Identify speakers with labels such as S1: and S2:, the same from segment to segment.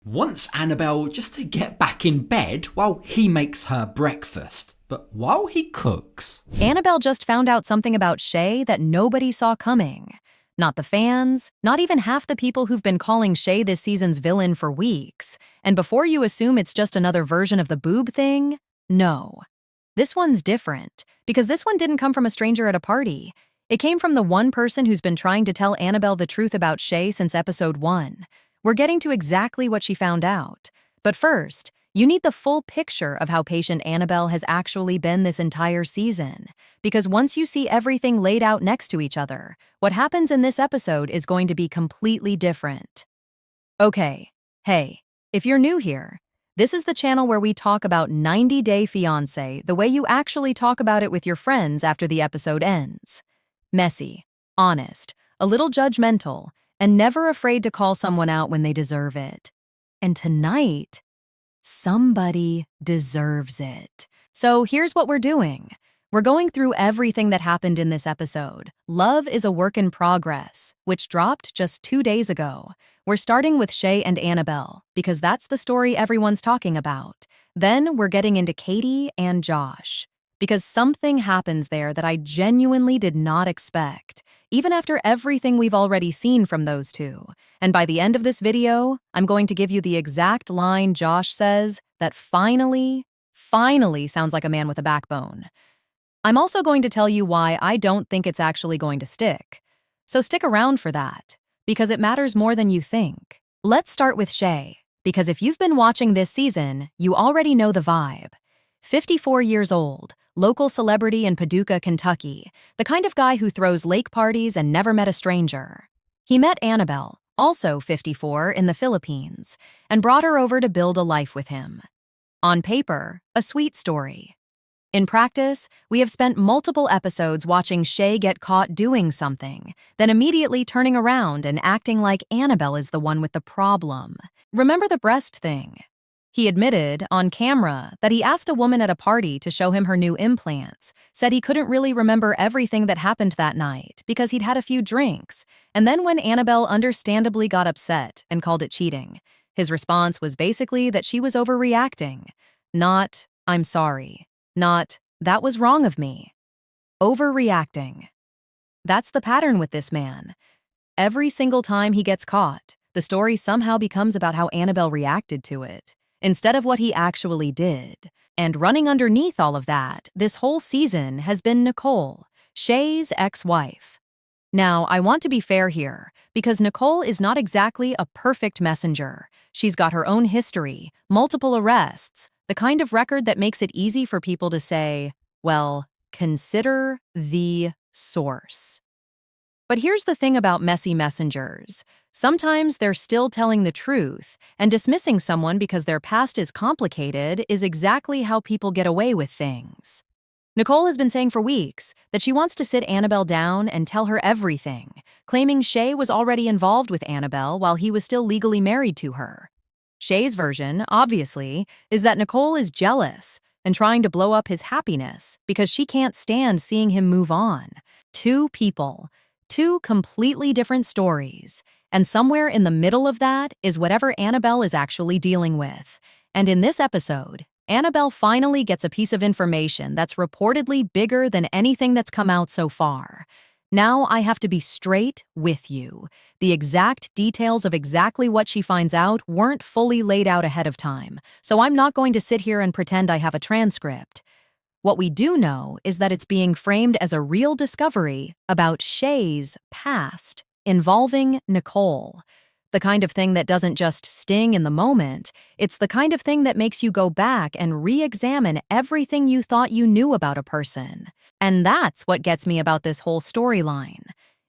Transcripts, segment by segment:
S1: wants Annabelle just to get back in bed while he makes her breakfast. But while he cooks,
S2: Annabelle just found out something about Shae that nobody saw coming. Not the fans, not even half the people who've been calling Shae this season's villain for weeks. And before you assume it's just another version of the boob thing, no. This one's different, because this one didn't come from a stranger at a party. It came from the one person who's been trying to tell Annabelle the truth about Shae since episode 1. We're getting to exactly what she found out. But first, you need the full picture of how patient Annabelle has actually been this entire season. Because once you see everything laid out next to each other, what happens in this episode is going to be completely different. Okay, hey, if you're new here, this is the channel where we talk about 90 Day Fiancé the way you actually talk about it with your friends after the episode ends. Messy, honest, a little judgmental, and never afraid to call someone out when they deserve it. And tonight, somebody deserves it. So here's what we're doing. We're going through everything that happened in this episode. Love is a Work in Progress, which dropped just 2 days ago. We're starting with Shae and Annabelle, because that's the story everyone's talking about. Then we're getting into Catie and Josh, because something happens there that I genuinely did not expect, even after everything we've already seen from those two. And by the end of this video, I'm going to give you the exact line Josh says that finally sounds like a man with a backbone. I'm also going to tell you why I don't think it's actually going to stick. So stick around for that, because it matters more than you think. Let's start with Shae, because if you've been watching this season, you already know the vibe. 54 years old, local celebrity in Paducah, Kentucky, the kind of guy who throws lake parties and never met a stranger. He met Annabelle, also 54, in the Philippines, and brought her over to build a life with him. On paper, a sweet story. In practice, we have spent multiple episodes watching Shae get caught doing something, then immediately turning around and acting like Annabelle is the one with the problem. Remember the breast thing? He admitted, on camera, that he asked a woman at a party to show him her new implants, said he couldn't really remember everything that happened that night because he'd had a few drinks, and then when Annabelle understandably got upset and called it cheating, his response was basically that she was overreacting. Not, "I'm sorry." Not, "That was wrong of me." Overreacting. That's the pattern with this man. Every single time he gets caught, the story somehow becomes about how Annabelle reacted to it, instead of what he actually did. And running underneath all of that, this whole season has been Nicole, Shae's ex-wife. Now, I want to be fair here, because Nicole is not exactly a perfect messenger. She's got her own history, multiple arrests, the kind of record that makes it easy for people to say, well, consider the source. But here's the thing about messy messengers. Sometimes they're still telling the truth, and dismissing someone because their past is complicated is exactly how people get away with things. Nicole has been saying for weeks that she wants to sit Annabelle down and tell her everything, claiming Shae was already involved with Annabelle while he was still legally married to her. Shae's version, obviously, is that Nicole is jealous and trying to blow up his happiness because she can't stand seeing him move on. Two people, two completely different stories, and somewhere in the middle of that is whatever Annabelle is actually dealing with. And in this episode, Annabelle finally gets a piece of information that's reportedly bigger than anything that's come out so far. Now I have to be straight with you. The exact details of exactly what she finds out weren't fully laid out ahead of time, so I'm not going to sit here and pretend I have a transcript. What we do know is that it's being framed as a real discovery about Shae's past involving Nicole. The kind of thing that doesn't just sting in the moment, it's the kind of thing that makes you go back and re-examine everything you thought you knew about a person. And that's what gets me about this whole storyline.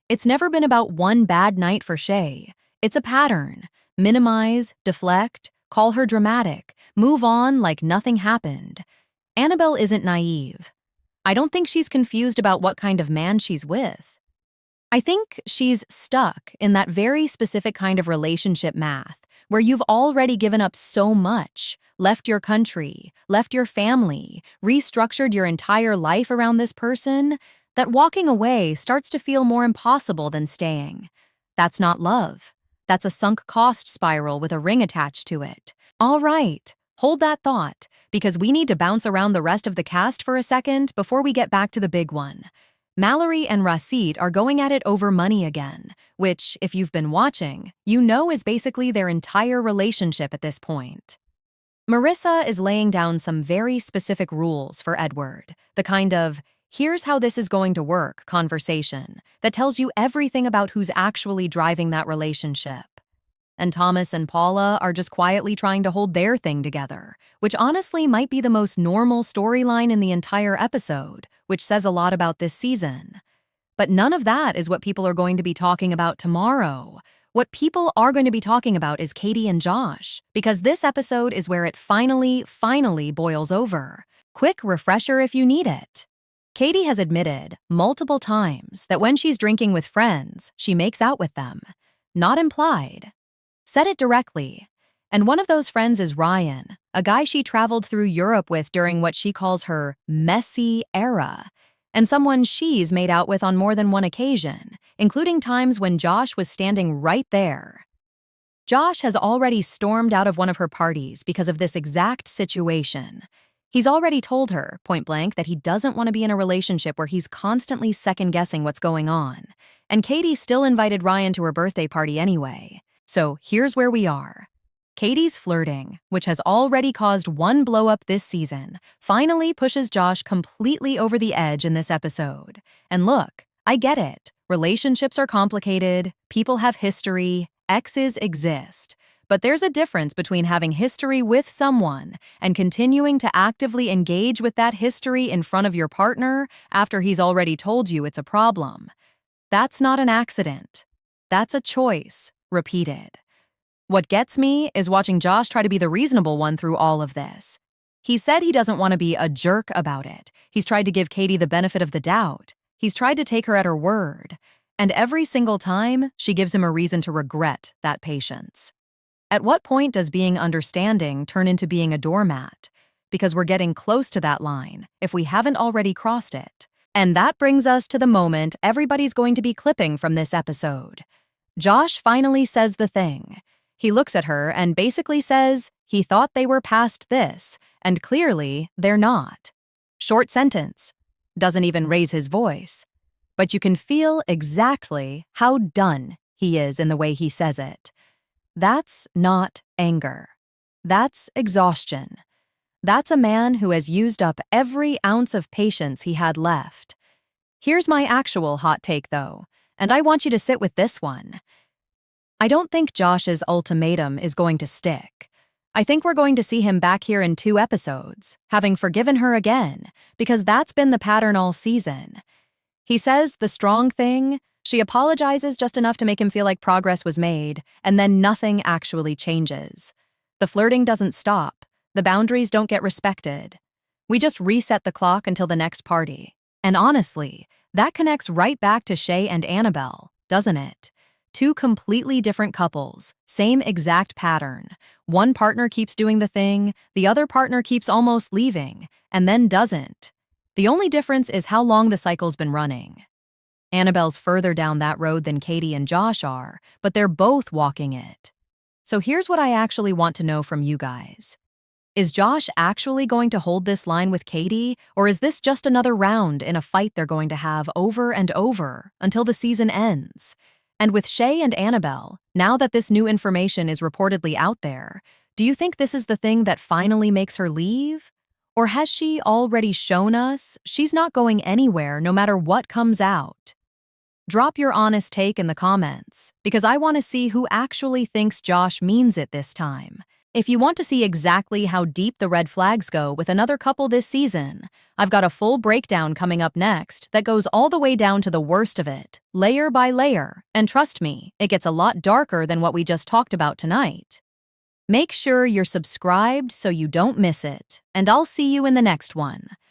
S2: It's never been about one bad night for Shae. It's a pattern. Minimize, deflect, call her dramatic, move on like nothing happened. Annabelle isn't naive. I don't think she's confused about what kind of man she's with. I think she's stuck in that very specific kind of relationship math where you've already given up so much, left your country, left your family, restructured your entire life around this person, that walking away starts to feel more impossible than staying. That's not love. That's a sunk cost spiral with a ring attached to it. All right, hold that thought, because we need to bounce around the rest of the cast for a second before we get back to the big one. Mallorie and Rasit are going at it over money again, which, if you've been watching, you know is basically their entire relationship at this point. Marissa is laying down some very specific rules for Edward, the kind of, here's how this is going to work conversation that tells you everything about who's actually driving that relationship. And Thomas and Paula are just quietly trying to hold their thing together, which honestly might be the most normal storyline in the entire episode, which says a lot about this season. But none of that is what people are going to be talking about tomorrow. What people are going to be talking about is Catie and Josh, because this episode is where it finally boils over. Quick refresher if you need it. Catie has admitted multiple times that when she's drinking with friends, she makes out with them. Not implied. Said it directly. And one of those friends is Ryan, a guy she traveled through Europe with during what she calls her messy era, and someone she's made out with on more than one occasion, including times when Josh was standing right there. Josh has already stormed out of one of her parties because of this exact situation. He's already told her, point blank, that he doesn't want to be in a relationship where he's constantly second-guessing what's going on. And Catie still invited Ryan to her birthday party anyway. So here's where we are. Catie's flirting, which has already caused one blow-up this season, finally pushes Josh completely over the edge in this episode. And look, I get it. Relationships are complicated, people have history, exes exist. But there's a difference between having history with someone and continuing to actively engage with that history in front of your partner after he's already told you it's a problem. That's not an accident. That's a choice. Repeated. What gets me is watching Josh try to be the reasonable one through all of this. He said he doesn't want to be a jerk about it. He's tried to give Catie the benefit of the doubt. He's tried to take her at her word. And every single time, she gives him a reason to regret that patience. At what point does being understanding turn into being a doormat? Because we're getting close to that line, if we haven't already crossed it. And that brings us to the moment everybody's going to be clipping from this episode. Josh finally says the thing. He looks at her and basically says he thought they were past this, and clearly they're not. Short sentence. Doesn't even raise his voice. But you can feel exactly how done he is in the way he says it. That's not anger. That's exhaustion. That's a man who has used up every ounce of patience he had left. Here's my actual hot take, though. And I want you to sit with this one. I don't think Josh's ultimatum is going to stick. I think we're going to see him back here in 2 episodes, having forgiven her again, because that's been the pattern all season. He says the strong thing, she apologizes just enough to make him feel like progress was made, and then nothing actually changes. The flirting doesn't stop. The boundaries don't get respected. We just reset the clock until the next party. And honestly, that connects right back to Shae and Annabelle, doesn't it? 2 completely different couples, same exact pattern. One partner keeps doing the thing, the other partner keeps almost leaving, and then doesn't. The only difference is how long the cycle's been running. Annabelle's further down that road than Catie and Josh are, but they're both walking it. So here's what I actually want to know from you guys. Is Josh actually going to hold this line with Catie, or is this just another round in a fight they're going to have over and over until the season ends? And with Shae and Annabelle, now that this new information is reportedly out there, do you think this is the thing that finally makes her leave? Or has she already shown us she's not going anywhere no matter what comes out? Drop your honest take in the comments, because I want to see who actually thinks Josh means it this time. If you want to see exactly how deep the red flags go with another couple this season, I've got a full breakdown coming up next that goes all the way down to the worst of it, layer by layer, and trust me, it gets a lot darker than what we just talked about tonight. Make sure you're subscribed so you don't miss it, and I'll see you in the next one.